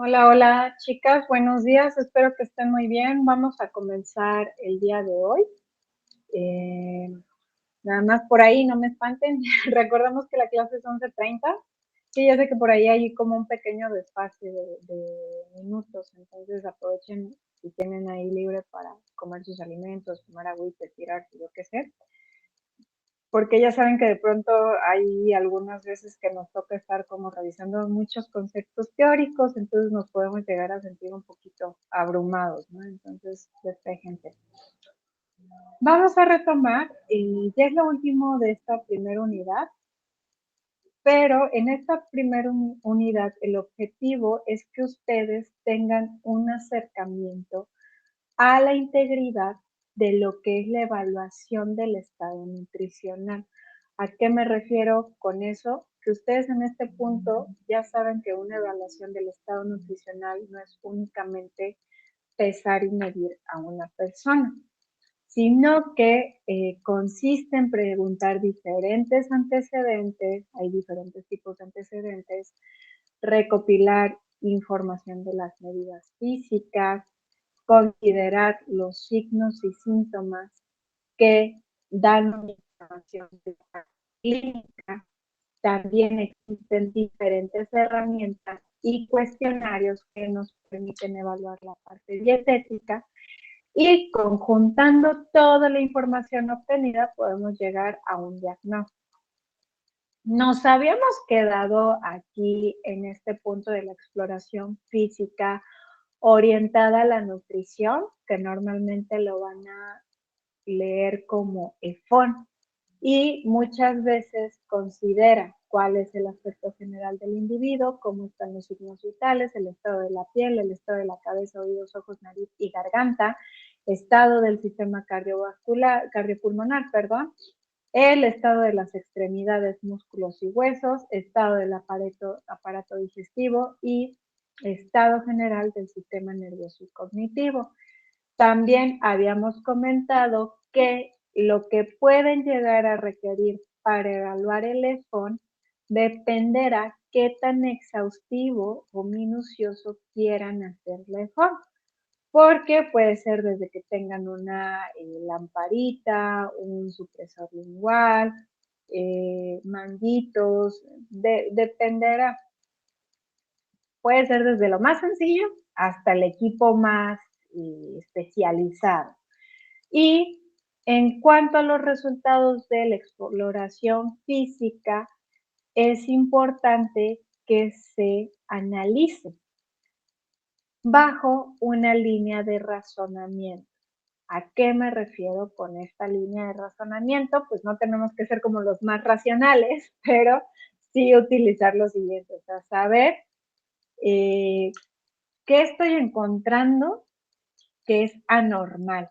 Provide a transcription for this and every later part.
Hola, hola chicas, buenos días, espero que estén muy bien. Vamos a comenzar el día de hoy. Eh, Nada más por ahí, no me espanten. Recordamos que la clase es 11:30. Sí, ya sé que por ahí hay como un pequeño desfase de minutos, entonces aprovechen si tienen ahí libre para comer sus alimentos, tomar agüita, estirarse, yo qué sé, porque ya saben que de pronto hay algunas veces que nos toca estar como revisando muchos conceptos teóricos, entonces nos podemos llegar a sentir un poquito abrumados, ¿no? Entonces, despejense. Vamos a retomar, y ya es lo último de esta primera unidad, pero en esta primera unidad el objetivo es que ustedes tengan un acercamiento a la integridad de lo que es la evaluación del estado nutricional. ¿A qué me refiero con eso? Que ustedes en este punto ya saben que una evaluación del estado nutricional no es únicamente pesar y medir a una persona, sino que consiste en preguntar diferentes antecedentes, hay diferentes tipos de antecedentes, recopilar información de las medidas físicas, considerar los signos y síntomas que dan información clínica. También existen diferentes herramientas y cuestionarios que nos permiten evaluar la parte dietética y conjuntando toda la información obtenida podemos llegar a un diagnóstico. Nos habíamos quedado aquí en este punto de la exploración física orientada a la nutrición, que normalmente lo van a leer como EFON, y muchas veces considera cuál es el aspecto general del individuo, cómo están los signos vitales, el estado de la piel, el estado de la cabeza, oídos, ojos, nariz y garganta, estado del sistema cardiovascular, cardiopulmonar, perdón, el estado de las extremidades, músculos y huesos, estado del aparato digestivo y estado general del sistema nervioso y cognitivo. También habíamos comentado que lo que pueden llegar a requerir para evaluar el EFON dependerá qué tan exhaustivo o minucioso quieran hacer el EFON, porque puede ser desde que tengan una lamparita, un supresor lingual, manguitos, dependerá. Puede ser desde lo más sencillo hasta el equipo más especializado. Y en cuanto a los resultados de la exploración física, es importante que se analice bajo una línea de razonamiento. ¿A qué me refiero con esta línea de razonamiento? Pues no tenemos que ser como los más racionales, pero sí utilizar lo siguiente, o sea, saber qué estoy encontrando que es anormal,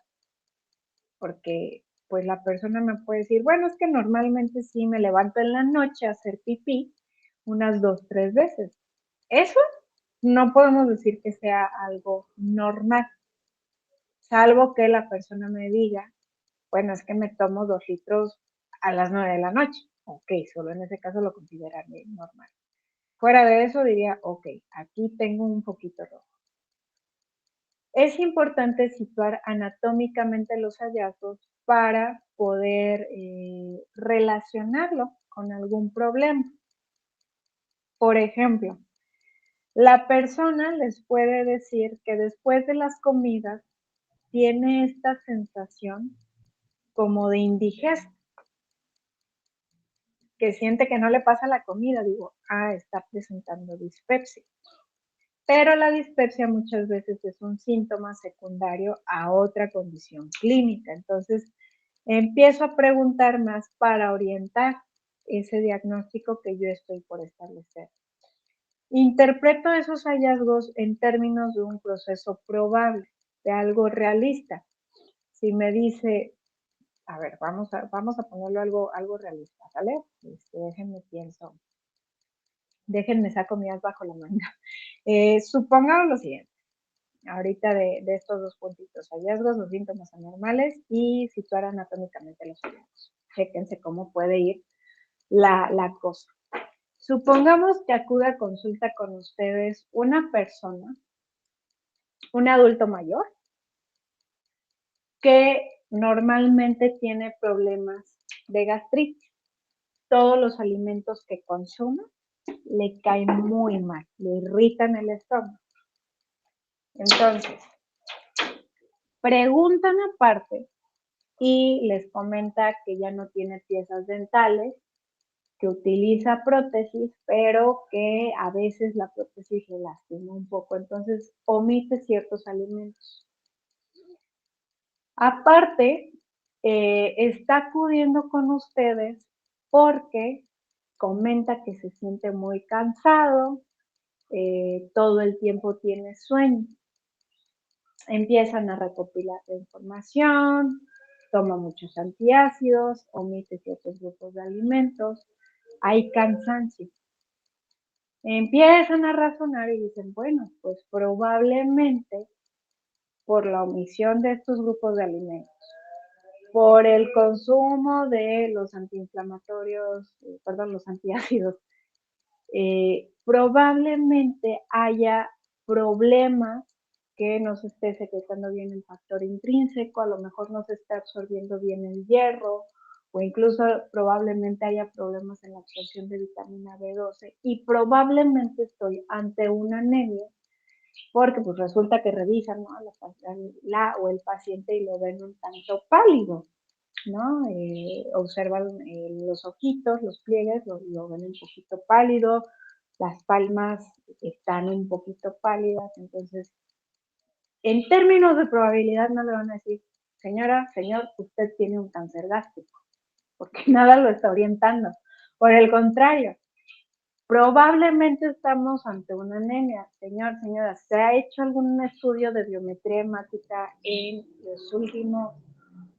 porque pues la persona me puede decir, bueno, es que normalmente sí me levanto en la noche a hacer pipí unas 2, 3 veces. Eso no podemos decir que sea algo normal, salvo que la persona me diga, bueno, es que me tomo 2 litros a las 9 de la noche. Ok, solo en ese caso lo consideraría normal. Fuera de eso diría, ok, aquí tengo un poquito rojo. Es importante situar anatómicamente los hallazgos para poder relacionarlo con algún problema. Por ejemplo, la persona les puede decir que después de las comidas tiene esta sensación como de indigesta, que siente que no le pasa la comida. Digo, está presentando dispepsia. Pero la dispepsia muchas veces es un síntoma secundario a otra condición clínica. Entonces, empiezo a preguntar más para orientar ese diagnóstico que yo estoy por establecer. Interpreto esos hallazgos en términos de un proceso probable, de algo realista. Si me dice, a ver, vamos a ponerlo algo realista, ¿vale? Déjenme pienso, déjenme saco mi as bajo la manga. Supongamos lo siguiente, ahorita de estos dos puntitos, hallazgos o síntomas anormales y situar anatómicamente los hallazgos. Chéquense cómo puede ir la cosa. Supongamos que acude a consulta con ustedes una persona, un adulto mayor, que normalmente tiene problemas de gastritis. Todos los alimentos que consume le caen muy mal, le irritan el estómago. Entonces, preguntan aparte y les comenta que ya no tiene piezas dentales, que utiliza prótesis, pero que a veces la prótesis le lastima un poco, entonces omite ciertos alimentos. Aparte, está acudiendo con ustedes porque comenta que se siente muy cansado, todo el tiempo tiene sueño. Empiezan a recopilar la información, toma muchos antiácidos, omite ciertos grupos de alimentos, hay cansancio. Empiezan a razonar y dicen, bueno, pues probablemente por la omisión de estos grupos de alimentos, por el consumo de los antiinflamatorios, los antiácidos, probablemente haya problemas que no se esté secretando bien el factor intrínseco, a lo mejor no se está absorbiendo bien el hierro, o incluso probablemente haya problemas en la absorción de vitamina B12 y probablemente estoy ante una anemia porque pues resulta que revisan, ¿no?, la o el paciente y lo ven un tanto pálido, ¿no? Observan los ojitos, los pliegues, lo ven un poquito pálido, las palmas están un poquito pálidas, entonces, en términos de probabilidad no le van a decir, señora, señor, usted tiene un cáncer gástrico, porque nada lo está orientando. Por el contrario, probablemente estamos ante una anemia. Señor, señora, ¿se ha hecho algún estudio de biometría hemática en los últimos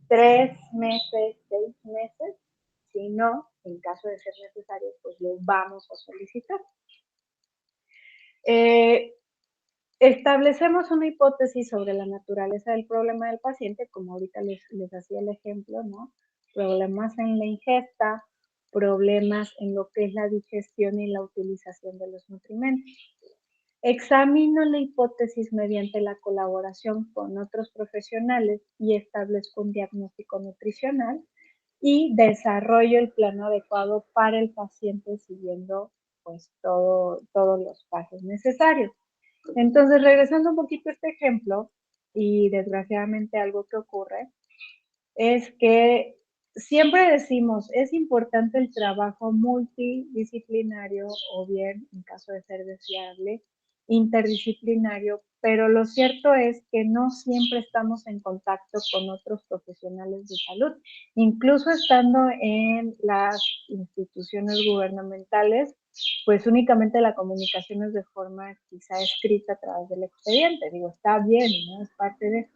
3 meses, 6 meses? Si no, en caso de ser necesario, pues lo vamos a solicitar. Establecemos una hipótesis sobre la naturaleza del problema del paciente, como ahorita les hacía el ejemplo, ¿no? Problemas en la ingesta, problemas en lo que es la digestión y la utilización de los nutrimentos. Examino la hipótesis mediante la colaboración con otros profesionales y establezco un diagnóstico nutricional y desarrollo el plan adecuado para el paciente siguiendo pues todos los pasos necesarios. Entonces, regresando un poquito a este ejemplo, y desgraciadamente algo que ocurre, es que siempre decimos, es importante el trabajo multidisciplinario o bien, en caso de ser deseable, interdisciplinario, pero lo cierto es que no siempre estamos en contacto con otros profesionales de salud, incluso estando en las instituciones gubernamentales, pues únicamente la comunicación es de forma quizá escrita a través del expediente, digo, está bien, ¿no? Es parte de,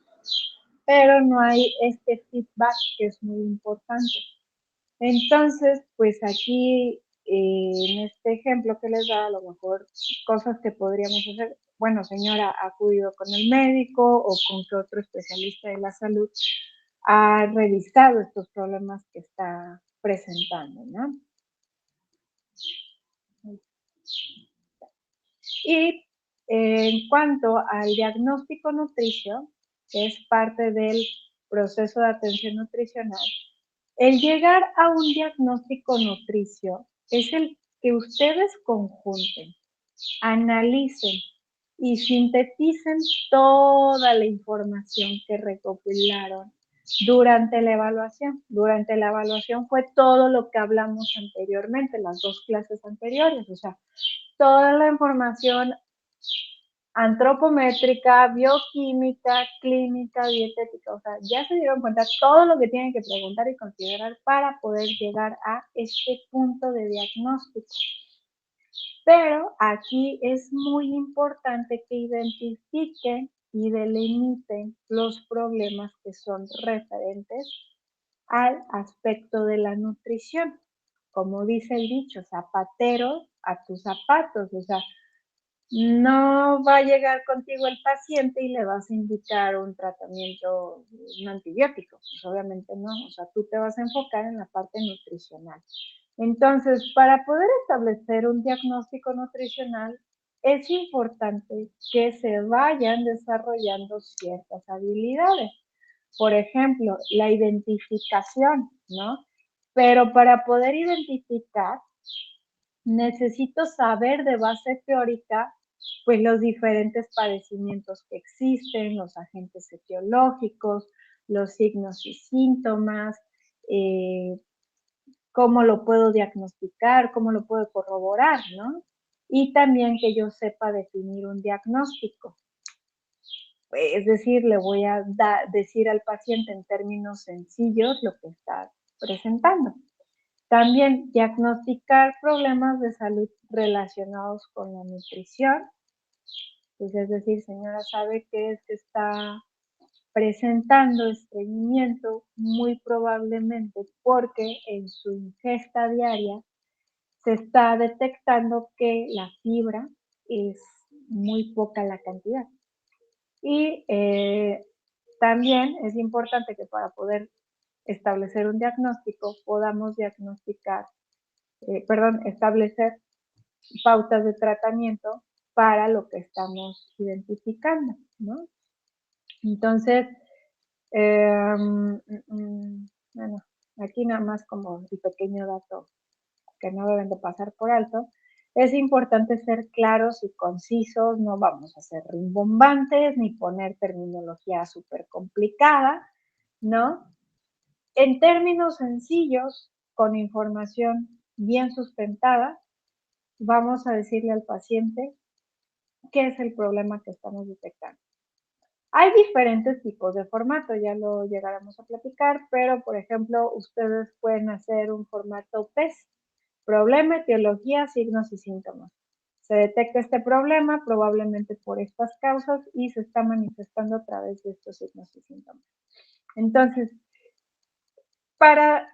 pero no hay este feedback que es muy importante. Entonces, pues aquí, en este ejemplo que les da, a lo mejor cosas que podríamos hacer, bueno, señora, ¿ha acudido con el médico o con qué otro especialista de la salud ha revisado estos problemas que está presentando, ¿no? Y en cuanto al diagnóstico nutricio, que es parte del proceso de atención nutricional, el llegar a un diagnóstico nutricio es el que ustedes conjunten, analicen y sinteticen toda la información que recopilaron durante la evaluación. Durante la evaluación fue todo lo que hablamos anteriormente, las 2 clases anteriores, o sea, toda la información antropométrica, bioquímica, clínica, dietética, o sea, ya se dieron cuenta todo lo que tienen que preguntar y considerar para poder llegar a este punto de diagnóstico. Pero aquí es muy importante que identifiquen y delimiten los problemas que son referentes al aspecto de la nutrición. Como dice el dicho, zapatero a tus zapatos, o sea, no va a llegar contigo el paciente y le vas a indicar un tratamiento, un antibiótico, pues obviamente no, o sea, tú te vas a enfocar en la parte nutricional. Entonces, para poder establecer un diagnóstico nutricional, es importante que se vayan desarrollando ciertas habilidades. Por ejemplo, la identificación, ¿no? Pero para poder identificar, necesito saber de base teórica, pues los diferentes padecimientos que existen, los agentes etiológicos, los signos y síntomas, eh, cómo lo puedo diagnosticar, cómo lo puedo corroborar, ¿no? Y también que yo sepa definir un diagnóstico. Es decir, le voy a decir al paciente en términos sencillos lo que está presentando. También diagnosticar problemas de salud relacionados con la nutrición. Pues es decir, señora, sabe que es que está presentando estreñimiento muy probablemente porque en su ingesta diaria se está detectando que la fibra es muy poca la cantidad. Y también es importante que para poder establecer un diagnóstico podamos establecer pautas de tratamiento para lo que estamos identificando, ¿no? Entonces, bueno, aquí nada más como el pequeño dato que no deben de pasar por alto, es importante ser claros y concisos, no vamos a ser rimbombantes ni poner terminología súper complicada, ¿no? En términos sencillos, con información bien sustentada, vamos a decirle al paciente qué es el problema que estamos detectando. Hay diferentes tipos de formato, ya lo llegaremos a platicar, pero por ejemplo, ustedes pueden hacer un formato PES, problema, etiología, signos y síntomas. Se detecta este problema probablemente por estas causas y se está manifestando a través de estos signos y síntomas. Entonces, para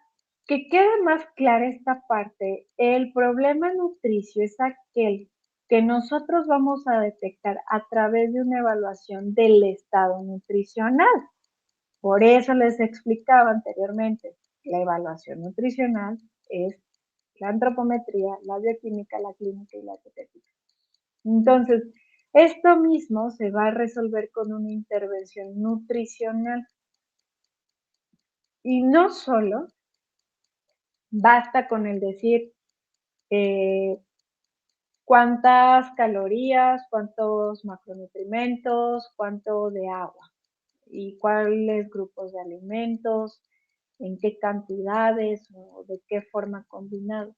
que quede más clara esta parte, el problema nutricio es aquel que nosotros vamos a detectar a través de una evaluación del estado nutricional. Por eso les explicaba anteriormente, la evaluación nutricional es la antropometría, la bioquímica, la clínica y la dietética. Entonces, esto mismo se va a resolver con una intervención nutricional. Y no solo basta con el decir cuántas calorías, cuántos macronutrientes, cuánto de agua y cuáles grupos de alimentos, en qué cantidades o de qué forma combinado.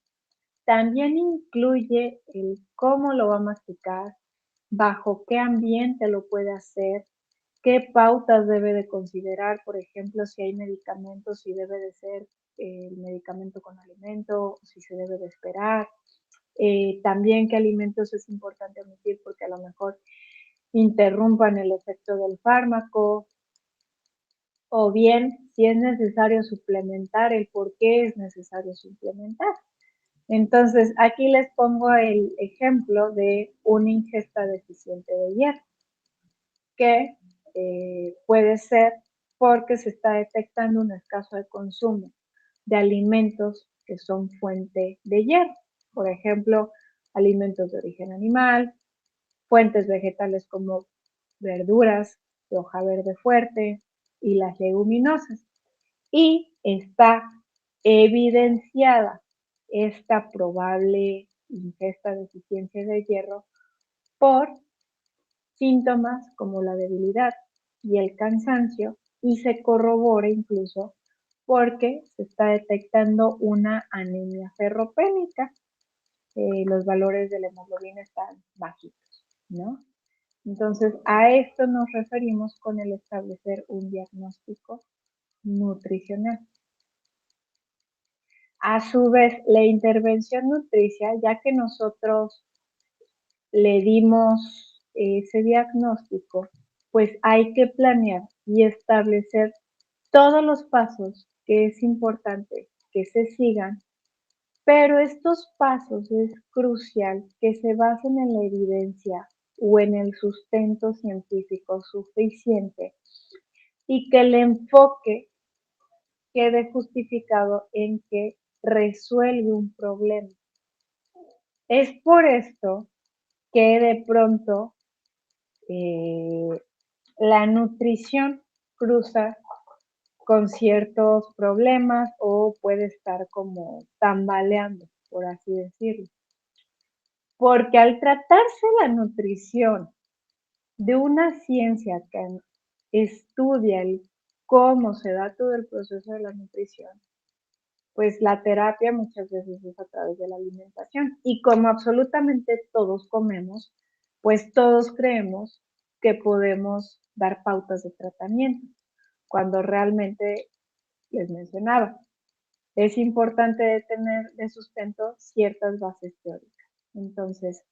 También incluye el cómo lo va a masticar, bajo qué ambiente lo puede hacer, qué pautas debe de considerar, por ejemplo, si hay medicamentos, si debe de ser el medicamento con alimento, si se debe de esperar. También qué alimentos es importante omitir porque a lo mejor interrumpan el efecto del fármaco, o bien si es necesario suplementar, el por qué es necesario suplementar. Entonces, aquí les pongo el ejemplo de una ingesta deficiente de hierro, que puede ser porque se está detectando un escaso de consumo de alimentos que son fuente de hierro. Por ejemplo, alimentos de origen animal, fuentes vegetales como verduras de hoja verde fuerte y las leguminosas. Y está evidenciada esta probable ingesta de deficiencia de hierro por síntomas como la debilidad y el cansancio, y se corrobora incluso porque se está detectando una anemia ferropénica. Los valores de la hemoglobina están bajitos, ¿no? Entonces, a esto nos referimos con el establecer un diagnóstico nutricional. A su vez, la intervención nutricia, ya que nosotros le dimos ese diagnóstico, pues hay que planear y establecer todos los pasos que es importante que se sigan, pero estos pasos es crucial que se basen en la evidencia o en el sustento científico suficiente y que el enfoque quede justificado en que resuelve un problema. Es por esto que de pronto la nutrición cruza con ciertos problemas o puede estar como tambaleando, por así decirlo. Porque al tratarse la nutrición de una ciencia que estudia cómo se da todo el proceso de la nutrición, pues la terapia muchas veces es a través de la alimentación. Y como absolutamente todos comemos, pues todos creemos que podemos dar pautas de tratamiento, cuando realmente les mencionaba, es importante tener de sustento ciertas bases teóricas. Entonces,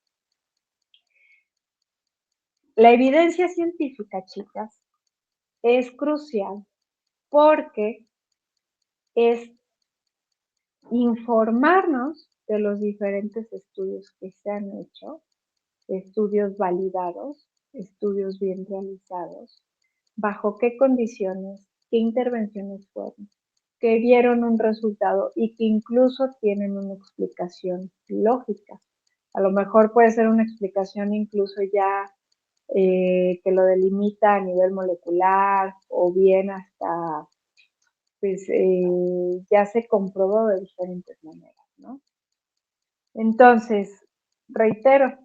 la evidencia científica, chicas, es crucial porque es informarnos de los diferentes estudios que se han hecho, estudios validados, estudios bien realizados, bajo qué condiciones, qué intervenciones fueron, que dieron un resultado y que incluso tienen una explicación lógica. A lo mejor puede ser una explicación incluso ya que lo delimita a nivel molecular o bien hasta pues ya se comprobó de diferentes maneras, ¿no? Entonces, reitero,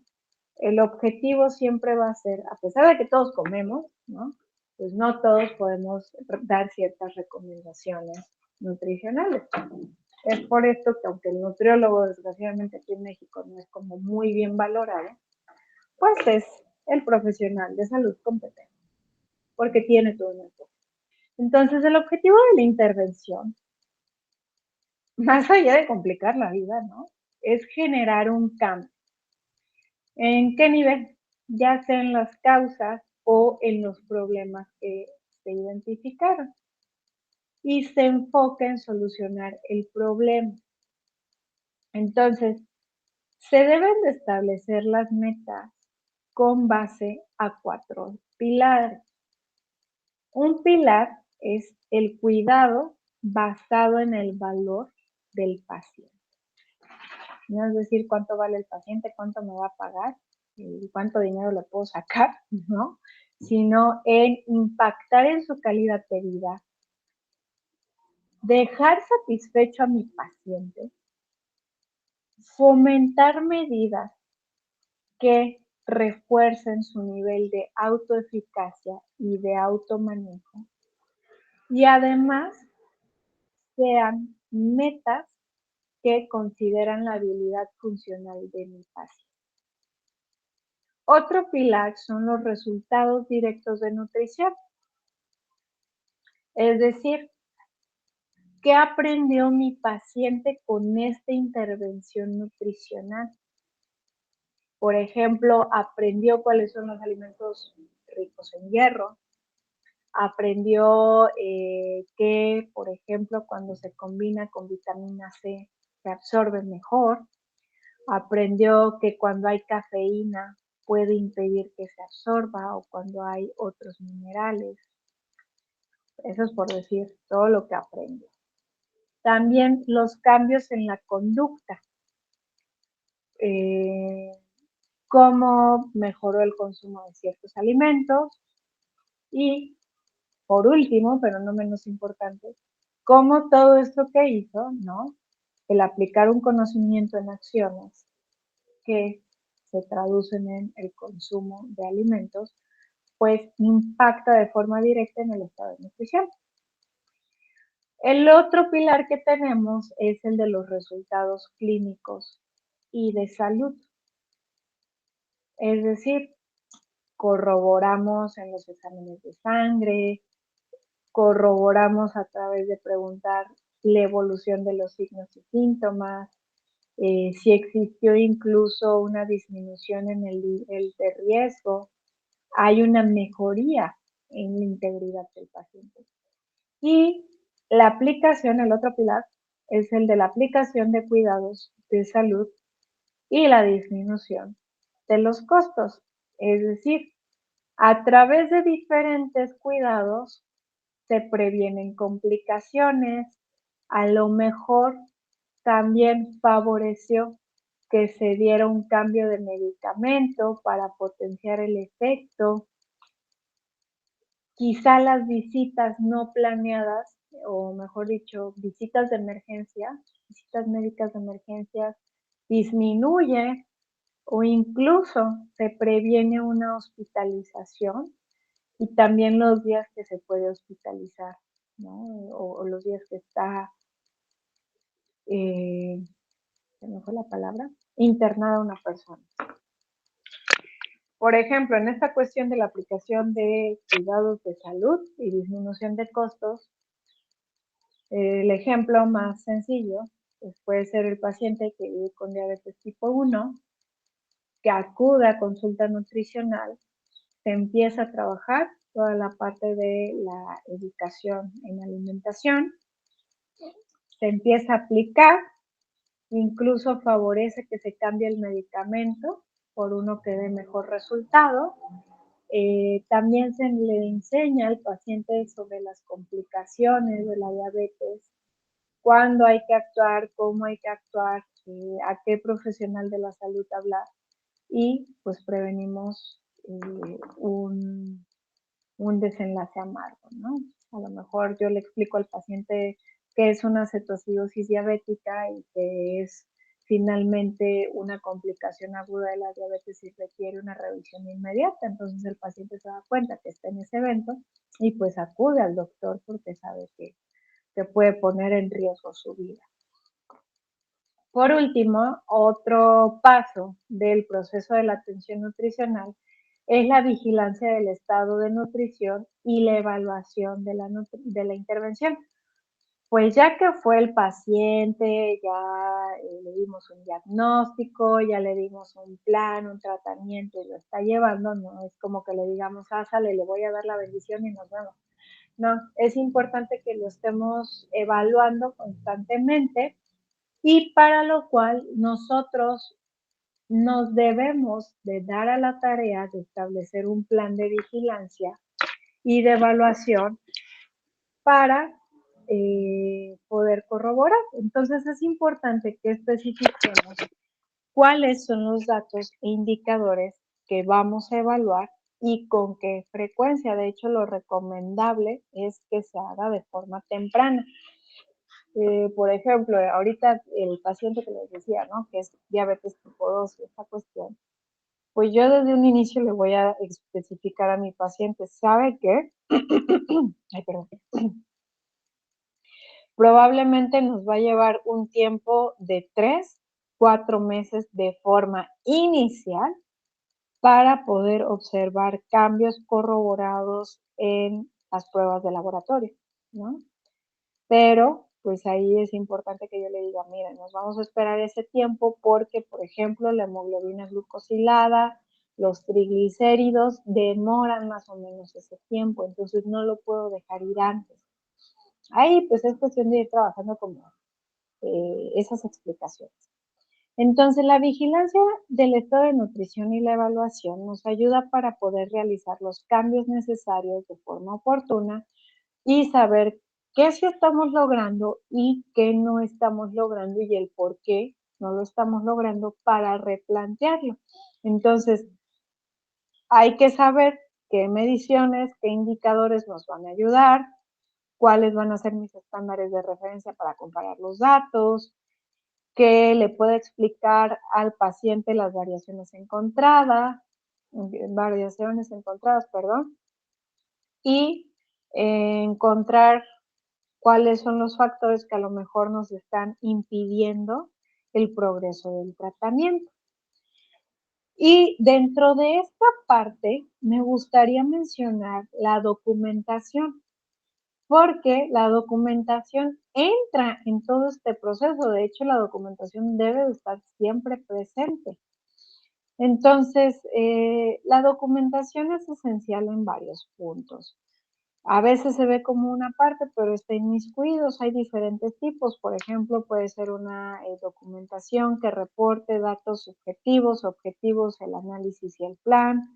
el objetivo siempre va a ser, a pesar de que todos comemos, ¿no? Pues no todos podemos dar ciertas recomendaciones nutricionales. Es por esto que aunque el nutriólogo desgraciadamente aquí en México no es como muy bien valorado, pues es el profesional de salud competente, porque tiene todo un enfoque. Entonces, el objetivo de la intervención, más allá de complicar la vida, ¿no? Es generar un cambio. ¿En qué nivel? Ya sea en las causas o en los problemas que se identificaron. Y se enfoca en solucionar el problema. Entonces, se deben de establecer las metas con base a 4 pilares. Un pilar es el cuidado basado en el valor del paciente. No es decir cuánto vale el paciente, cuánto me va a pagar y cuánto dinero le puedo sacar, ¿no? Sino en impactar en su calidad de vida, dejar satisfecho a mi paciente, fomentar medidas que refuercen su nivel de autoeficacia y de automanejo y además sean metas que consideran la habilidad funcional de mi paciente. Otro pilar son los resultados directos de nutrición, es decir, ¿qué aprendió mi paciente con esta intervención nutricional? Por ejemplo, aprendió cuáles son los alimentos ricos en hierro, aprendió que, por ejemplo, cuando se combina con vitamina C se absorbe mejor, aprendió que cuando hay cafeína puede impedir que se absorba o cuando hay otros minerales. Eso es por decir todo lo que aprendió. También los cambios en la conducta. Cómo mejoró el consumo de ciertos alimentos y, por último, pero no menos importante, cómo todo esto que hizo, ¿no? El aplicar un conocimiento en acciones que se traducen en el consumo de alimentos, pues impacta de forma directa en el estado de nutrición. El otro pilar que tenemos es el de los resultados clínicos y de salud. Es decir, corroboramos en los exámenes de sangre, corroboramos a través de preguntar la evolución de los signos y síntomas, si existió incluso una disminución en el nivel de riesgo, hay una mejoría en la integridad del paciente. Y la aplicación, el otro pilar, es el de la aplicación de cuidados de salud y la disminución de los costos. Es decir, a través de diferentes cuidados se previenen complicaciones, a lo mejor también favoreció que se diera un cambio de medicamento para potenciar el efecto. Quizá las visitas no planeadas, o mejor dicho, visitas de emergencia, visitas médicas de emergencias, disminuye o incluso se previene una hospitalización y también los días que se puede hospitalizar, ¿no? O los días que está, se me fue la palabra, internada una persona. Por ejemplo, en esta cuestión de la aplicación de cuidados de salud y disminución de costos, el ejemplo más sencillo pues puede ser el paciente que vive con diabetes tipo 1, que acude a consulta nutricional, se empieza a trabajar toda la parte de la educación en alimentación, se empieza a aplicar, incluso favorece que se cambie el medicamento por uno que dé mejor resultado. También se le enseña al paciente sobre las complicaciones de la diabetes, cuándo hay que actuar, cómo hay que actuar, a qué profesional de la salud hablar y pues prevenimos un desenlace amargo, ¿no? A lo mejor yo le explico al paciente que es una cetoacidosis diabética y que es finalmente una complicación aguda de la diabetes y requiere una revisión inmediata. Entonces el paciente se da cuenta que está en ese evento y pues acude al doctor porque sabe que puede poner en riesgo su vida. Por último, otro paso del proceso de la atención nutricional es la vigilancia del estado de nutrición y la evaluación de la intervención. Pues ya que fue el paciente, ya le dimos un diagnóstico, ya le dimos un plan, un tratamiento y lo está llevando, no es como que le digamos, sale, le voy a dar la bendición y nos vemos. No, es importante que lo estemos evaluando constantemente y para lo cual nosotros nos debemos de dar a la tarea de establecer un plan de vigilancia y de evaluación para poder corroborar. Entonces es importante que especifiquemos cuáles son los datos e indicadores que vamos a evaluar y con qué frecuencia. De hecho, lo recomendable es que se haga de forma temprana. Por ejemplo, ahorita el paciente que les decía, ¿no? Que es diabetes tipo 2, esta cuestión, pues yo desde un inicio le voy a especificar a mi paciente, ¿sabe qué? Ay, perdón. Probablemente nos va a llevar un tiempo de 3, 4 meses de forma inicial para poder observar cambios corroborados en las pruebas de laboratorio, ¿no? Pero pues ahí es importante que yo le diga, miren, nos vamos a esperar ese tiempo porque, por ejemplo, la hemoglobina glucosilada, los triglicéridos demoran más o menos ese tiempo, entonces no lo puedo dejar ir antes. Ahí pues es cuestión de ir trabajando como esas explicaciones. Entonces, la vigilancia del estado de nutrición y la evaluación nos ayuda para poder realizar los cambios necesarios de forma oportuna y saber qué sí estamos logrando y qué no estamos logrando y el por qué no lo estamos logrando para replantearlo. Entonces, hay que saber qué mediciones, qué indicadores nos van a ayudar, cuáles van a ser mis estándares de referencia para comparar los datos, que le pueda explicar al paciente las variaciones encontradas, perdón, y encontrar cuáles son los factores que a lo mejor nos están impidiendo el progreso del tratamiento. Y dentro de esta parte, me gustaría mencionar la documentación, porque la documentación entra en todo este proceso. De hecho, la documentación debe de estar siempre presente. Entonces, la documentación es esencial en varios puntos. A veces se ve como una parte, pero está inmiscuidos. Hay diferentes tipos. Por ejemplo, puede ser una documentación que reporte datos subjetivos, objetivos, el análisis y el plan.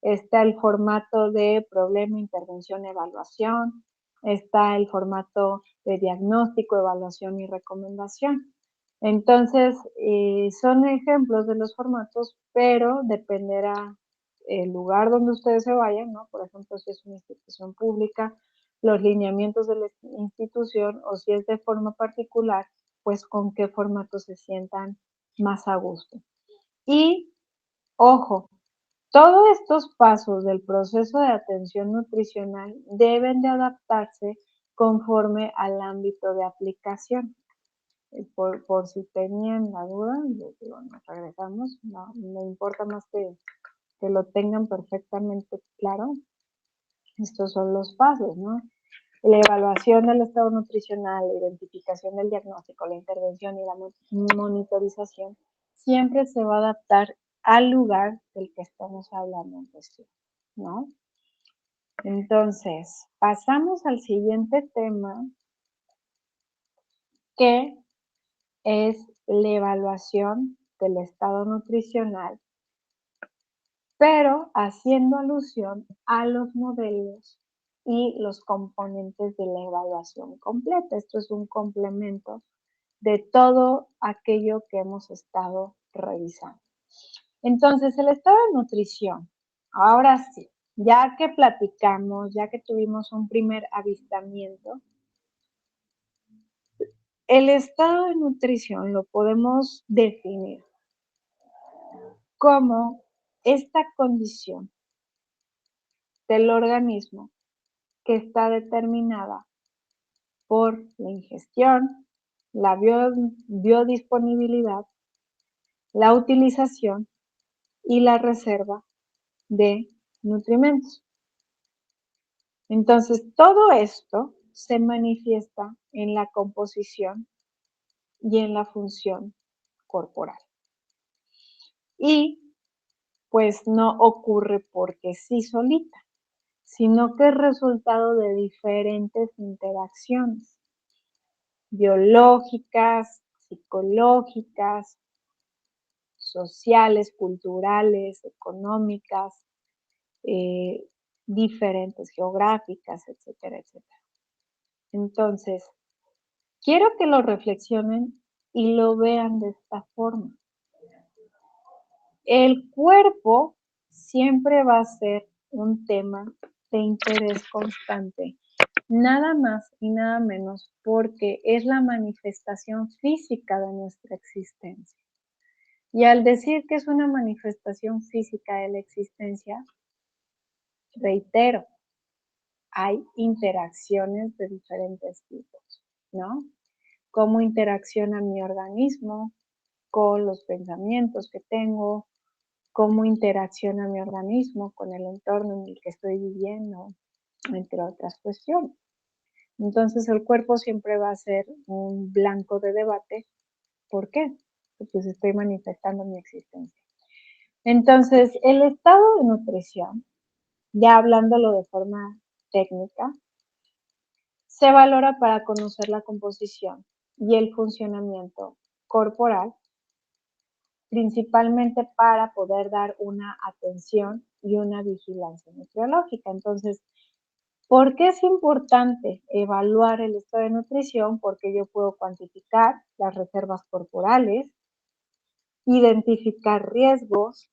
Está el formato de problema, intervención, evaluación. Está el formato de diagnóstico, evaluación y recomendación. Entonces, son ejemplos de los formatos, pero dependerá el lugar donde ustedes se vayan, ¿no? Por ejemplo, si es una institución pública, los lineamientos de la institución, o si es de forma particular, pues con qué formato se sientan más a gusto. Y, ojo, todos estos pasos del proceso de atención nutricional deben de adaptarse conforme al ámbito de aplicación. Por si tenían la duda, les digo, nos regresamos, no me importa más que lo tengan perfectamente claro. Estos son los pasos, ¿no? La evaluación del estado nutricional, la identificación del diagnóstico, la intervención y la monitorización siempre se va a adaptar al lugar del que estamos hablando en cuestión, ¿no? Entonces, pasamos al siguiente tema, que es la evaluación del estado nutricional, pero haciendo alusión a los modelos y los componentes de la evaluación completa. Esto es un complemento de todo aquello que hemos estado revisando. Entonces, el estado de nutrición, ahora sí, ya que platicamos, ya que tuvimos un primer avistamiento, el estado de nutrición lo podemos definir como esta condición del organismo que está determinada por la ingestión, la biodisponibilidad, la utilización y la reserva de nutrimentos. Entonces, todo esto se manifiesta en la composición y en la función corporal. Y pues no ocurre porque sí solita, sino que es resultado de diferentes interacciones biológicas, psicológicas, sociales, culturales, económicas, eh, diferentes, geográficas, etcétera, etcétera. Entonces, quiero que lo reflexionen y lo vean de esta forma. El cuerpo siempre va a ser un tema de interés constante, nada más y nada menos porque es la manifestación física de nuestra existencia. Y al decir que es una manifestación física de la existencia, reitero, hay interacciones de diferentes tipos, ¿no? Cómo interacciona mi organismo con los pensamientos que tengo, cómo interacciona mi organismo con el entorno en el que estoy viviendo, entre otras cuestiones. Entonces el cuerpo siempre va a ser un blanco de debate. ¿Por qué? Pues estoy manifestando mi existencia. Entonces, el estado de nutrición, ya hablándolo de forma técnica, se valora para conocer la composición y el funcionamiento corporal, principalmente para poder dar una atención y una vigilancia nutriológica. Entonces, ¿por qué es importante evaluar el estado de nutrición? Porque yo puedo cuantificar las reservas corporales, identificar riesgos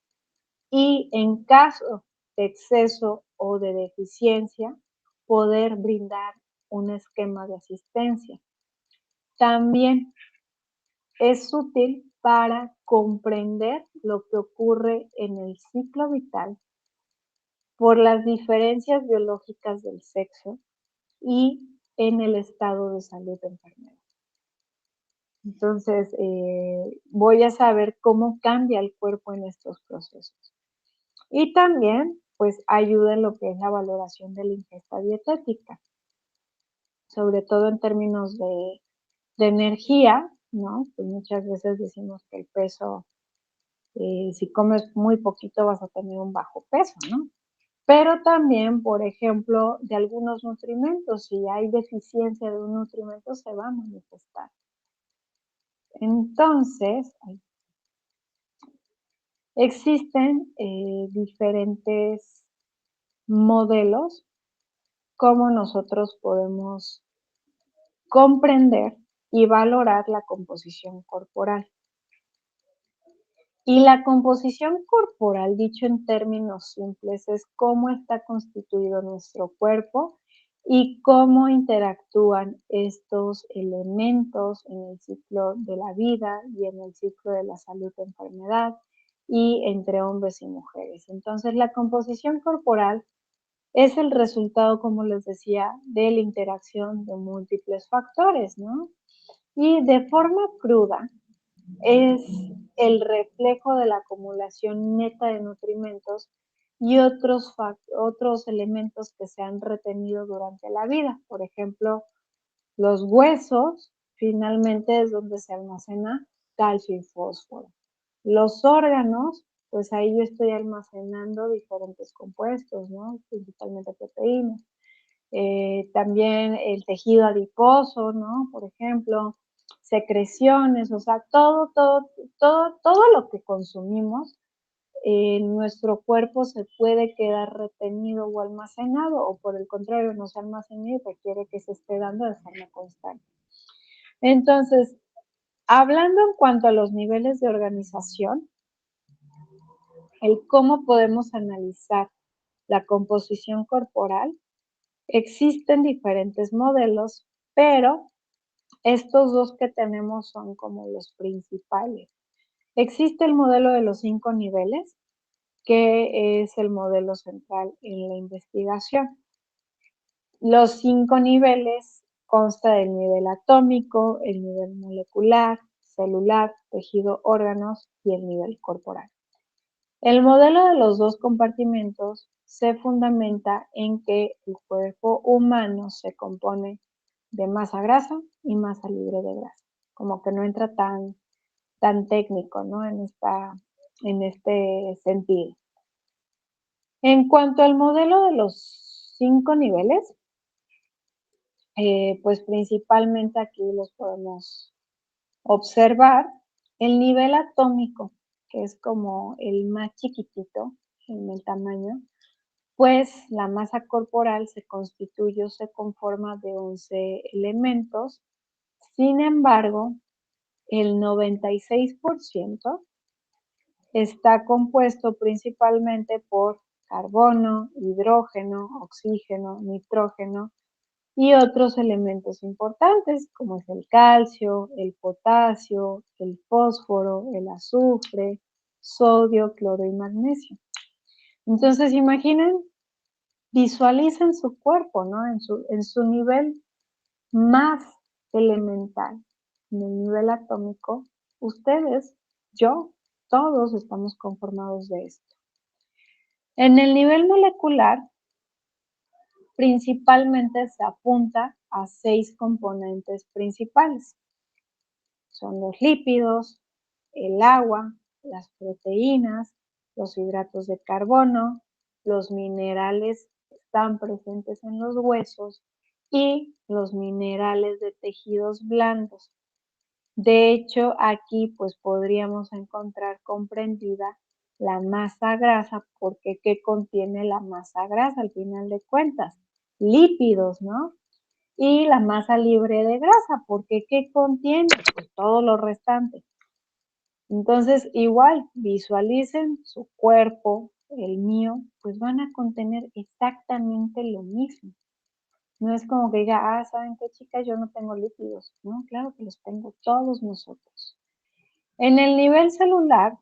y en caso de exceso o de deficiencia, poder brindar un esquema de asistencia. También es útil para comprender lo que ocurre en el ciclo vital por las diferencias biológicas del sexo y en el estado de salud de enfermedad. Entonces, voy a saber cómo cambia el cuerpo en estos procesos. Y también, pues, ayuda en lo que es la valoración de la ingesta dietética, sobre todo en términos de energía, ¿no? Pues muchas veces decimos que el peso, si comes muy poquito vas a tener un bajo peso, ¿no? Pero también, por ejemplo, de algunos nutrimentos, si hay deficiencia de un nutrimento, se va a manifestar. Entonces, existen diferentes modelos cómo nosotros podemos comprender y valorar la composición corporal. Y la composición corporal, dicho en términos simples, es cómo está constituido nuestro cuerpo y cómo interactúan estos elementos en el ciclo de la vida y en el ciclo de la salud-enfermedad y entre hombres y mujeres. Entonces, la composición corporal es el resultado, como les decía, de la interacción de múltiples factores, ¿no? Y de forma cruda, es el reflejo de la acumulación neta de nutrimentos y otros elementos que se han retenido durante la vida. Por ejemplo, los huesos finalmente es donde se almacena calcio y fósforo. Los órganos, pues ahí yo estoy almacenando diferentes compuestos, ¿no? Principalmente proteínas. También el tejido adiposo, ¿no? Por ejemplo, secreciones, o sea, todo lo que consumimos en nuestro cuerpo se puede quedar retenido o almacenado, o por el contrario, no se almacena y requiere que se esté dando de forma constante. Entonces, hablando en cuanto a los niveles de organización, el cómo podemos analizar la composición corporal, existen diferentes modelos, pero estos dos que tenemos son como los principales. Existe el modelo de los 5 niveles, que es el modelo central en la investigación. Los 5 niveles consta del nivel atómico, el nivel molecular, celular, tejido, órganos y el nivel corporal. El modelo de los dos compartimentos se fundamenta en que el cuerpo humano se compone de masa grasa y masa libre de grasa. Como que no entra tan técnico, ¿no? En este sentido. En cuanto al modelo de los 5 niveles, pues principalmente aquí los podemos observar. El nivel atómico, que es como el más chiquitito en el tamaño, pues la masa corporal se constituye o se conforma de 11 elementos. Sin embargo, el 96% está compuesto principalmente por carbono, hidrógeno, oxígeno, nitrógeno y otros elementos importantes como es el calcio, el potasio, el fósforo, el azufre, sodio, cloro y magnesio. Entonces, imaginen, visualicen su cuerpo, ¿no? En su nivel más elemental, en el nivel atómico, ustedes, yo, todos estamos conformados de esto. En el nivel molecular, principalmente se apunta a 6 componentes principales. Son los lípidos, el agua, las proteínas, los hidratos de carbono, los minerales que están presentes en los huesos y los minerales de tejidos blandos. De hecho, aquí pues podríamos encontrar comprendida la masa grasa, porque ¿qué contiene la masa grasa al final de cuentas? Lípidos, ¿no? Y la masa libre de grasa, porque ¿qué contiene? Pues todo lo restante. Entonces, igual, visualicen su cuerpo, el mío, pues van a contener exactamente lo mismo. No es como que diga, ¿saben qué, chicas? Yo no tengo lípidos. No, claro que los tengo todos nosotros. En el nivel celular,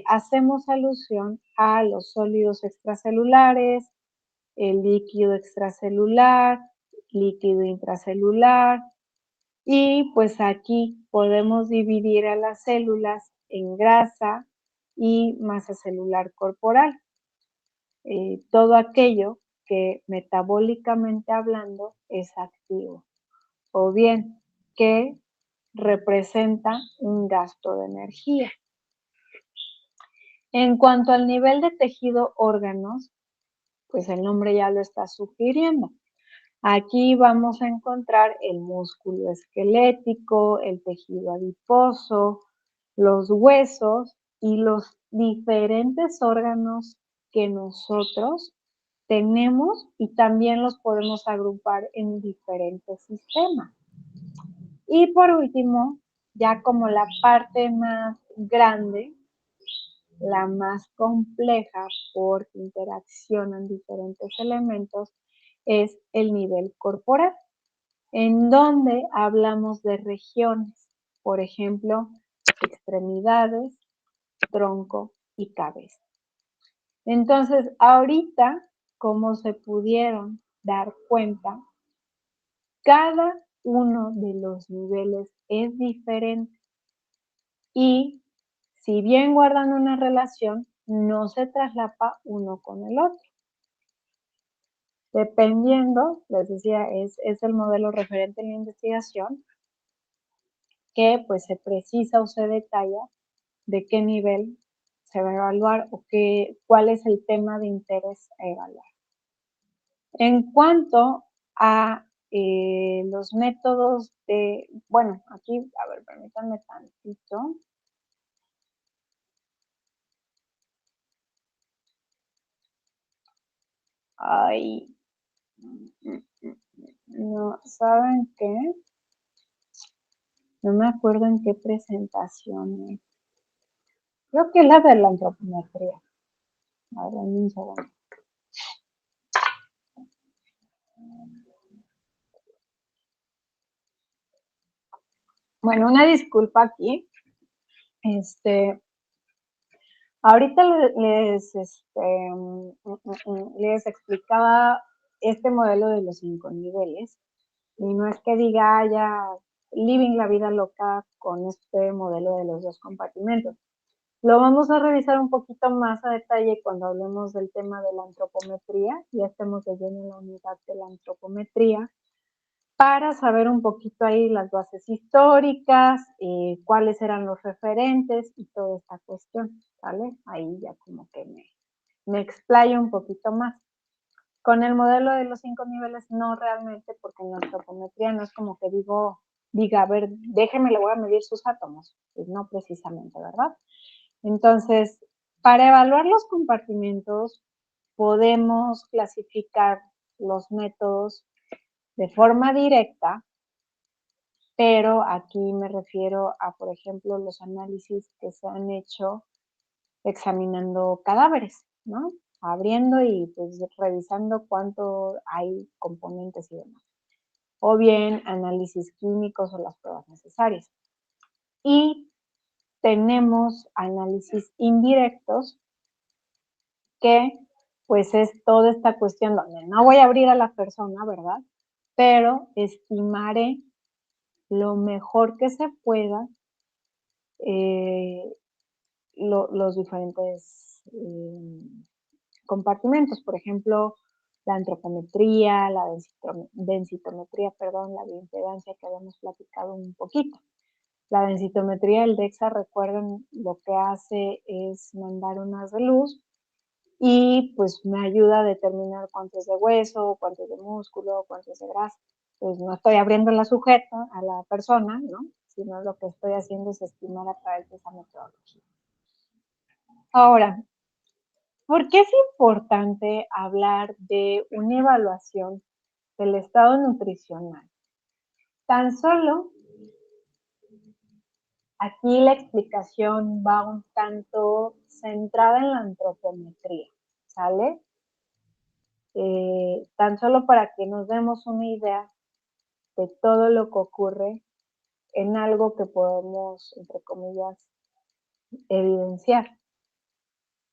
hacemos alusión a los sólidos extracelulares, el líquido extracelular, líquido intracelular, y pues aquí podemos dividir a las células en grasa y masa celular corporal. Todo aquello que metabólicamente hablando es activo, o bien que representa un gasto de energía. En cuanto al nivel de tejido órganos, pues el nombre ya lo está sugiriendo. Aquí vamos a encontrar el músculo esquelético, el tejido adiposo, los huesos y los diferentes órganos que nosotros tenemos, y también los podemos agrupar en diferentes sistemas. Y por último, ya como la parte más grande, la más compleja porque interaccionan diferentes elementos, es el nivel corporal, en donde hablamos de regiones, por ejemplo, extremidades, tronco y cabeza. Entonces, ahorita, como se pudieron dar cuenta, cada uno de los niveles es diferente y si bien guardan una relación, no se traslapa uno con el otro. Dependiendo, les decía, es el modelo referente en la investigación que pues se precisa o se detalla de qué nivel se va a evaluar o cuál es el tema de interés a evaluar. En cuanto a los métodos de, bueno, aquí, a ver, permítanme tantito. Ay, no, ¿saben qué? No me acuerdo en qué presentación es. Creo que es la de la antropometría. A ver, un segundo. Bueno, una disculpa aquí. Ahorita les explicaba este modelo de los 5 niveles. Y no es que diga ya living la vida loca con este modelo de los 2 compartimentos. Lo vamos a revisar un poquito más a detalle cuando hablemos del tema de la antropometría. Ya estemos de lleno en la unidad de la antropometría para saber un poquito ahí las bases históricas, cuáles eran los referentes y toda esta cuestión, ¿vale? Ahí ya como que me explayo un poquito más. Con el modelo de los 5 niveles, no realmente, porque en la antropometría no es como que diga, a ver, déjeme, le voy a medir sus átomos. Pues no precisamente, ¿verdad? Entonces, para evaluar los compartimentos, podemos clasificar los métodos de forma directa, pero aquí me refiero a, por ejemplo, los análisis que se han hecho examinando cadáveres, ¿no? Abriendo y pues revisando cuánto hay componentes y demás. O bien análisis químicos o las pruebas necesarias. Y tenemos análisis indirectos que pues es toda esta cuestión donde no voy a abrir a la persona, ¿verdad? Pero estimaré lo mejor que se pueda los diferentes compartimentos, por ejemplo, la antropometría, la densitometría, perdón, la bioimpedancia que habíamos platicado un poquito. La densitometría del DEXA, recuerden, lo que hace es mandar unas de luz y pues me ayuda a determinar cuánto es de hueso, cuánto es de músculo, cuánto es de grasa. Pues no estoy abriendo la sujeta a la persona, ¿no? Sino lo que estoy haciendo es estimar a través de esa metodología. Ahora, ¿por qué es importante hablar de una evaluación del estado nutricional? Tan solo aquí la explicación va un tanto centrada en la antropometría, ¿sale? Tan solo para que nos demos una idea de todo lo que ocurre en algo que podemos, entre comillas, evidenciar.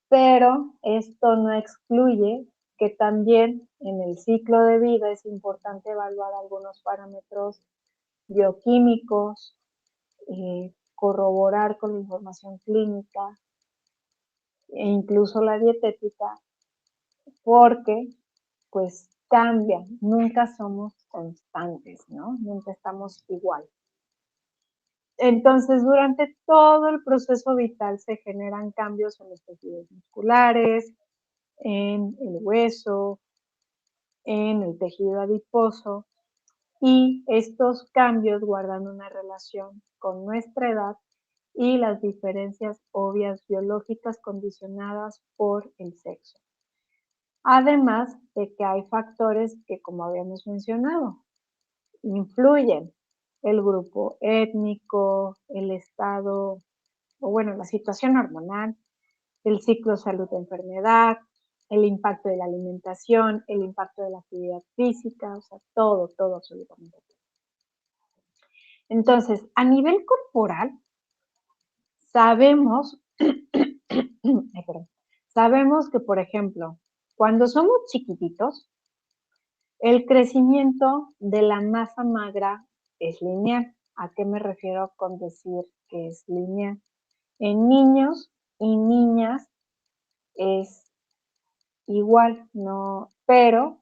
Pero esto no excluye que también en el ciclo de vida es importante evaluar algunos parámetros bioquímicos, corroborar con la información clínica e incluso la dietética, porque pues cambian, nunca somos constantes, ¿no? Nunca estamos igual. Entonces, durante todo el proceso vital se generan cambios en los tejidos musculares, en el hueso, en el tejido adiposo, y estos cambios guardan una relación con nuestra edad y las diferencias obvias biológicas condicionadas por el sexo. Además de que hay factores que, como habíamos mencionado, influyen. el grupo étnico, el estado, o bueno, la situación hormonal, el ciclo salud-enfermedad, el impacto de la alimentación, el impacto de la actividad física, o sea, todo, todo, absolutamente todo. Entonces, a nivel corporal, sabemos, sabemos que, por ejemplo, cuando somos chiquititos, el crecimiento de la masa magra es lineal. ¿A qué me refiero con decir que es lineal? En niños y niñas es igual, ¿no? Pero,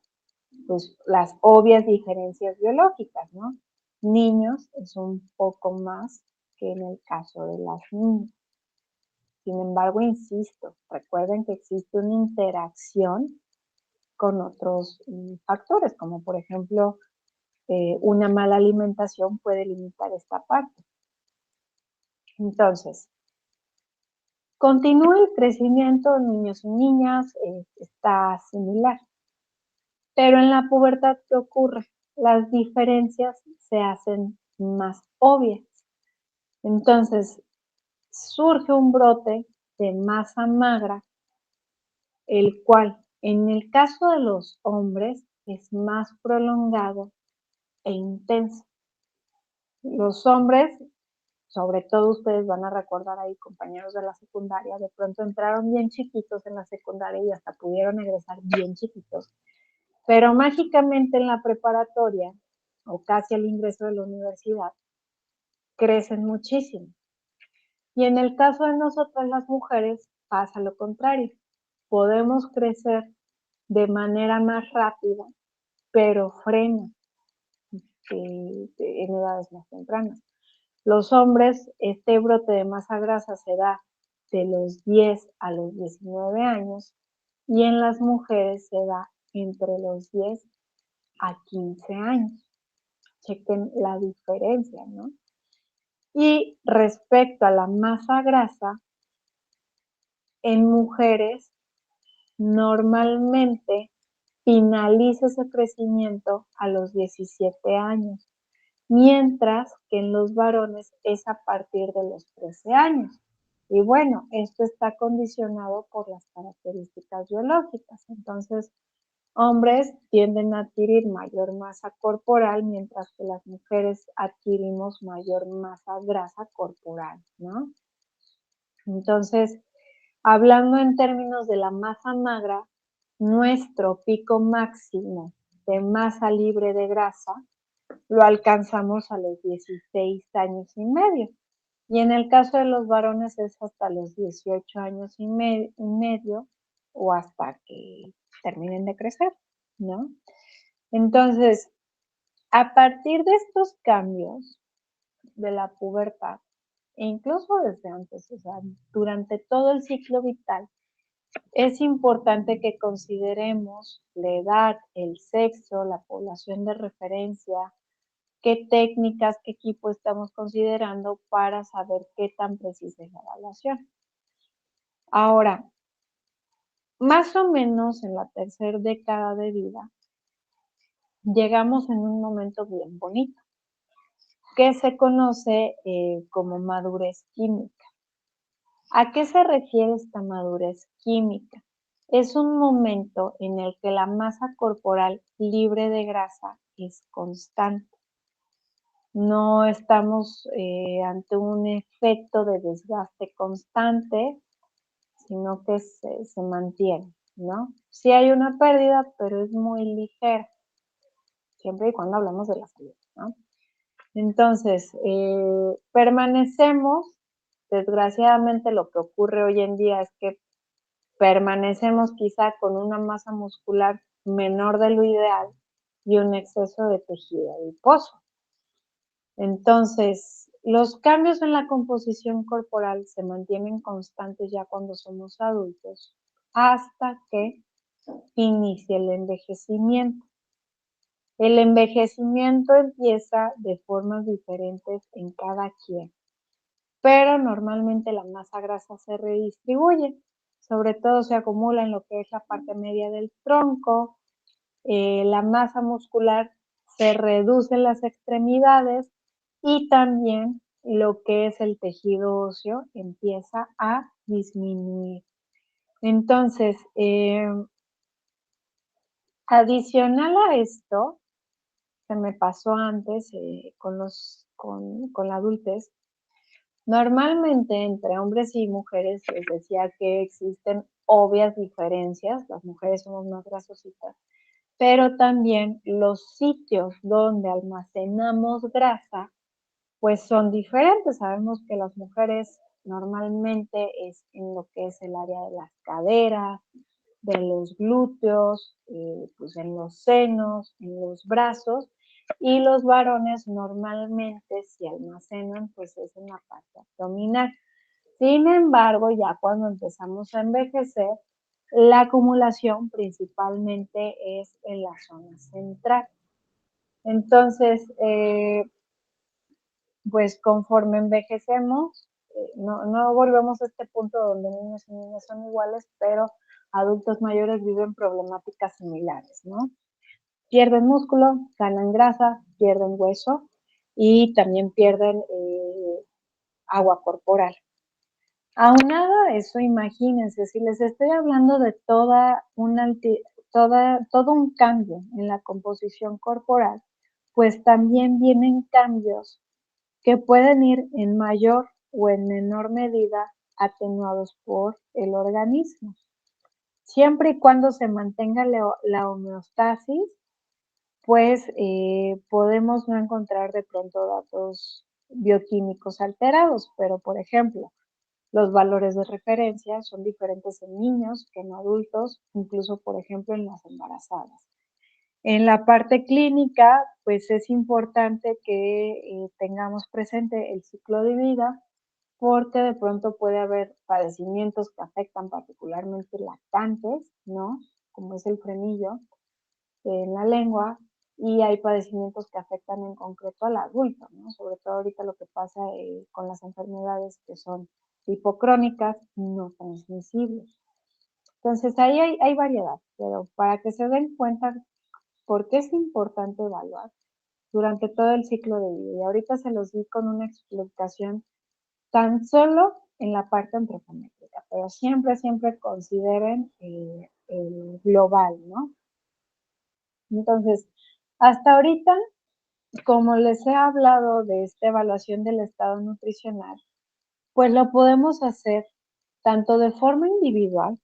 pues, las obvias diferencias biológicas, ¿no? Niños es un poco más que en el caso de las niñas. Sin embargo, insisto, recuerden que existe una interacción con otros factores, como por ejemplo, una mala alimentación puede limitar esta parte. Entonces, continúa el crecimiento en niños y niñas, está similar. Pero en la pubertad, ¿qué ocurre? Las diferencias se hacen más obvias. Entonces, surge un brote de masa magra, el cual, en el caso de los hombres, es más prolongado e intenso. Los hombres, sobre todo ustedes van a recordar ahí, compañeros de la secundaria, de pronto entraron bien chiquitos en la secundaria y hasta pudieron egresar bien chiquitos. Pero mágicamente en la preparatoria, o casi al ingreso de la universidad, crecen muchísimo. Y en el caso de nosotras las mujeres, pasa lo contrario. Podemos crecer de manera más rápida, pero frena en edades más tempranas. Los hombres, este brote de masa grasa se da de los 10 a los 19 años y en las mujeres se da entre los 10 a 15 años. Chequen la diferencia, ¿no? Y respecto a la masa grasa, en mujeres normalmente finaliza ese crecimiento a los 17 años, mientras que en los varones es a partir de los 13 años. Y bueno, esto está condicionado por las características biológicas. Entonces, hombres tienden a adquirir mayor masa corporal, mientras que las mujeres adquirimos mayor masa grasa corporal, ¿no? Entonces, hablando en términos de la masa magra, nuestro pico máximo de masa libre de grasa lo alcanzamos a los 16 años y medio. Y en el caso de los varones es hasta los 18 años y medio o hasta que terminen de crecer, ¿no? Entonces, a partir de estos cambios de la pubertad, e incluso desde antes, o sea, durante todo el ciclo vital, es importante que consideremos la edad, el sexo, la población de referencia, qué técnicas, qué equipo estamos considerando para saber qué tan precisa es la evaluación. Ahora, más o menos en la tercera década de vida, llegamos en un momento bien bonito, que se conoce como madurez química. ¿A qué se refiere esta madurez química? Es un momento en el que la masa corporal libre de grasa es constante. No estamos ante un efecto de desgaste constante, sino que se mantiene, ¿no? Sí hay una pérdida, pero es muy ligera, siempre y cuando hablamos de la salud, ¿no? Entonces, permanecemos, desgraciadamente lo que ocurre hoy en día es que permanecemos quizá con una masa muscular menor de lo ideal y un exceso de tejido adiposo. Entonces, los cambios en la composición corporal se mantienen constantes ya cuando somos adultos hasta que inicia el envejecimiento. El envejecimiento empieza de formas diferentes en cada quien, pero normalmente la masa grasa se redistribuye, sobre todo se acumula en lo que es la parte media del tronco, la masa muscular se reduce en las extremidades y también lo que es el tejido óseo empieza a disminuir. Entonces, adicional a esto, que me pasó antes con la adultez, normalmente entre hombres y mujeres les decía que existen obvias diferencias, las mujeres somos más grasositas, pero también los sitios donde almacenamos grasa pues son diferentes. Sabemos que las mujeres normalmente es en lo que es el área de las caderas, de los glúteos, pues en los senos, en los brazos, y los varones normalmente si almacenan pues es en la parte abdominal. Sin embargo, ya cuando empezamos a envejecer, la acumulación principalmente es en la zona central. Entonces, pues conforme envejecemos, no volvemos a este punto donde niños y niñas son iguales, pero adultos mayores viven problemáticas similares, ¿no? Pierden músculo, ganan grasa, pierden hueso y también pierden agua corporal. Aunado a eso, imagínense, si les estoy hablando de todo un cambio en la composición corporal, pues también vienen cambios que pueden ir en mayor o en menor medida atenuados por el organismo. Siempre y cuando se mantenga la homeostasis, pues podemos no encontrar de pronto datos bioquímicos alterados, pero por ejemplo, los valores de referencia son diferentes en niños que en adultos, incluso por ejemplo en las embarazadas. En la parte clínica, pues es importante que tengamos presente el ciclo de vida, porque de pronto puede haber padecimientos que afectan particularmente lactantes, ¿no? Como es el frenillo en la lengua, y hay padecimientos que afectan en concreto al adulto, ¿no? Sobre todo ahorita lo que pasa con las enfermedades que son hipocrónicas no transmisibles. Entonces ahí hay variedad, pero para que se den cuenta por qué es importante evaluar durante todo el ciclo de vida. Y ahorita se los di con una explicación tan solo en la parte antropométrica, pero siempre consideren el global, ¿no? Entonces, hasta ahorita, como les he hablado de esta evaluación del estado nutricional, pues lo podemos hacer tanto de forma individual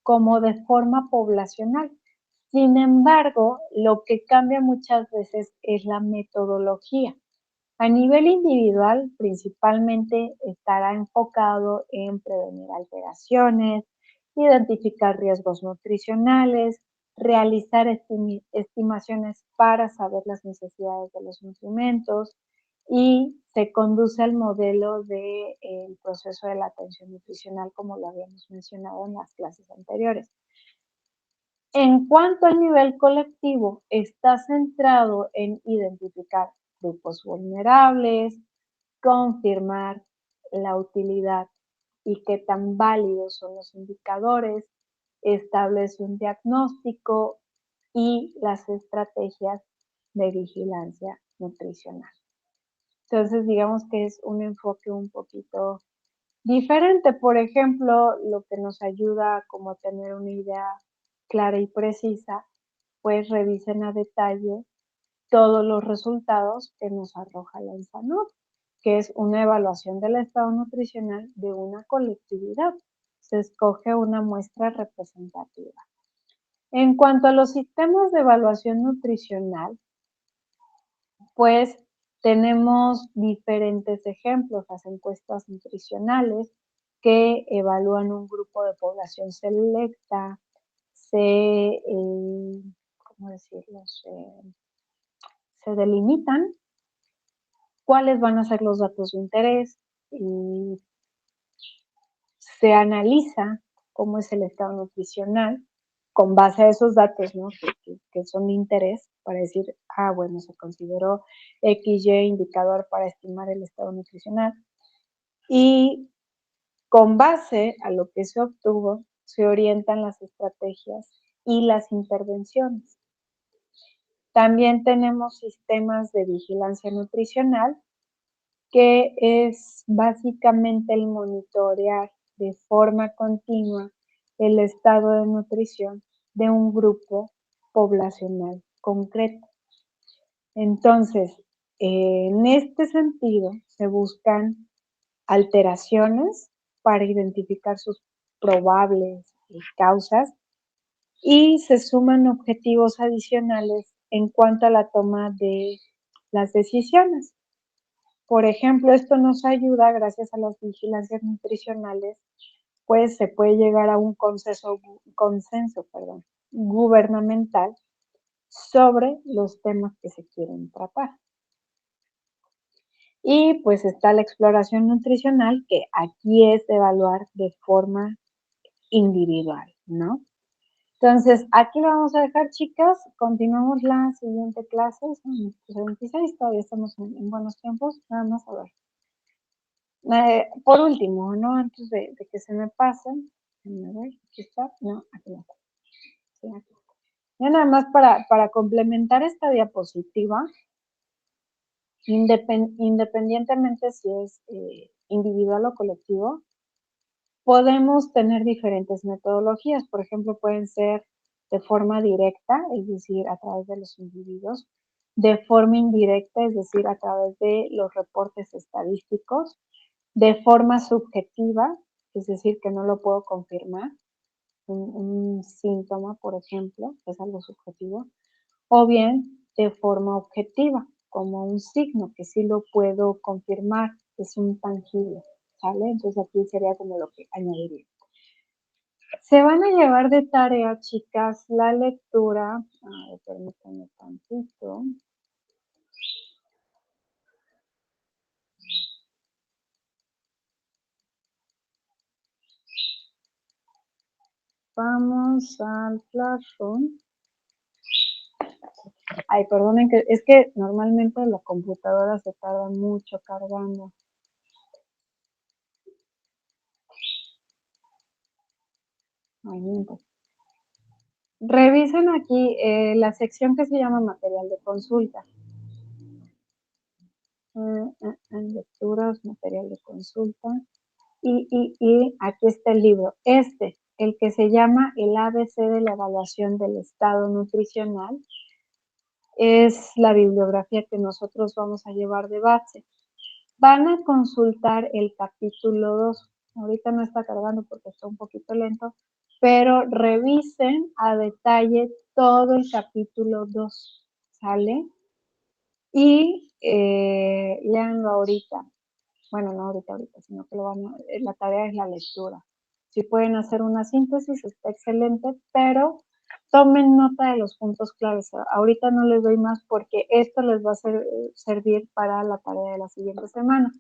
como de forma poblacional. Sin embargo, lo que cambia muchas veces es la metodología. A nivel individual, principalmente estará enfocado en prevenir alteraciones, identificar riesgos nutricionales, realizar estimaciones para saber las necesidades de los nutrimentos y se conduce al modelo del proceso de la atención nutricional como lo habíamos mencionado en las clases anteriores. En cuanto al nivel colectivo, está centrado en identificar grupos vulnerables, confirmar la utilidad y qué tan válidos son los indicadores, establece un diagnóstico y las estrategias de vigilancia nutricional. Entonces, digamos que es un enfoque un poquito diferente. Por ejemplo, lo que nos ayuda como a tener una idea clara y precisa, pues revisen a detalle todos los resultados que nos arroja la INSANUR, que es una evaluación del estado nutricional de una colectividad. Se escoge una muestra representativa. En cuanto a los sistemas de evaluación nutricional, pues tenemos diferentes ejemplos, las encuestas nutricionales que evalúan un grupo de población selecta, ¿cómo decirlo? Se delimitan cuáles van a ser los datos de interés y se analiza cómo es el estado nutricional con base a esos datos, ¿no? que son de interés para decir, bueno, se consideró XY indicador para estimar el estado nutricional. Y con base a lo que se obtuvo, se orientan las estrategias y las intervenciones. También tenemos sistemas de vigilancia nutricional que es básicamente el monitorear de forma continua el estado de nutrición de un grupo poblacional concreto. Entonces, en este sentido, se buscan alteraciones para identificar sus probables causas y se suman objetivos adicionales en cuanto a la toma de las decisiones. Por ejemplo, esto nos ayuda, gracias a las vigilancias nutricionales, pues se puede llegar a un consenso gubernamental sobre los temas que se quieren tratar. Y pues está la exploración nutricional, que aquí es de evaluar de forma individual, ¿no? Entonces, aquí lo vamos a dejar, chicas. Continuamos la siguiente clase, son 26, todavía estamos en buenos tiempos. Nada más a ver. Por último, ¿no? Antes de que se me pasen, a ver, aquí está, no, aquí no está. Sí, aquí está. Ya nada más para complementar esta diapositiva, independientemente si es individual o colectivo, podemos tener diferentes metodologías. Por ejemplo, pueden ser de forma directa, es decir, a través de los individuos, de forma indirecta, es decir, a través de los reportes estadísticos, de forma subjetiva, es decir, que no lo puedo confirmar, un síntoma, por ejemplo, es algo subjetivo, o bien de forma objetiva, como un signo, que sí lo puedo confirmar, es un tangible, ¿sale? Entonces aquí sería como lo que añadiría. Se van a llevar de tarea, chicas, la lectura, a ver, permítanme tantito. Vamos al Classroom. Ay, perdonen, que es que normalmente la computadora se tarda mucho cargando. Ay, miento. Revisen aquí la sección que se llama material de consulta. Lecturas, material de consulta. Y aquí está el libro. El que se llama El ABC de la evaluación del estado nutricional, es la bibliografía que nosotros vamos a llevar de base. Van a consultar el capítulo 2. Ahorita no está cargando porque está un poquito lento, pero revisen a detalle todo el capítulo 2, ¿sale? Y leanlo ahorita. Bueno, no ahorita, sino que la tarea es la lectura. Si pueden hacer una síntesis, está excelente, pero tomen nota de los puntos claves. Ahorita no les doy más porque esto les va a servir para la tarea de la siguiente semana.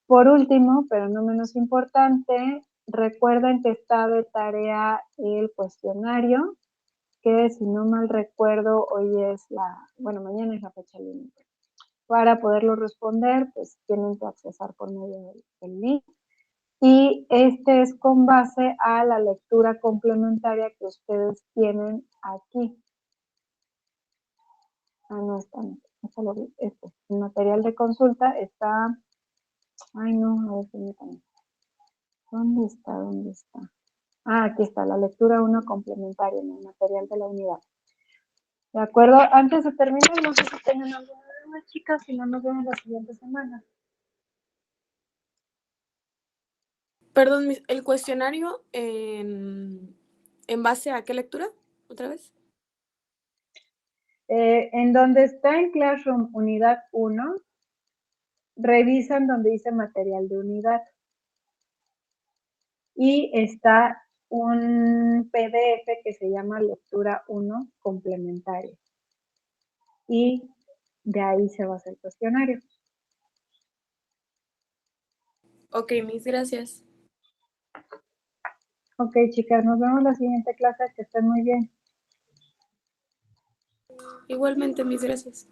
Por último, pero no menos importante, recuerden que está de tarea el cuestionario, que si no mal recuerdo, mañana es la fecha límite. Para poderlo responder, pues tienen que accesar por medio del link. Y este es con base a la lectura complementaria que ustedes tienen aquí. No está, lo vi. El material de consulta está. Ay, no, a ver, permítanme. ¿Dónde está? ¿Dónde está? Aquí está, la lectura 1 complementaria en el material de la unidad. ¿De acuerdo? Antes de terminar, no sé si tienen alguna duda, chicas, si no nos vemos la siguiente semana. Perdón, ¿el cuestionario en base a qué lectura? ¿Otra vez? En donde está en Classroom Unidad 1, revisan donde dice material de unidad. Y está un PDF que se llama Lectura 1 complementaria. Y de ahí se va a hacer el cuestionario. Ok, mis gracias. Ok, chicas, nos vemos la siguiente clase. Que estén muy bien. Igualmente, mis gracias.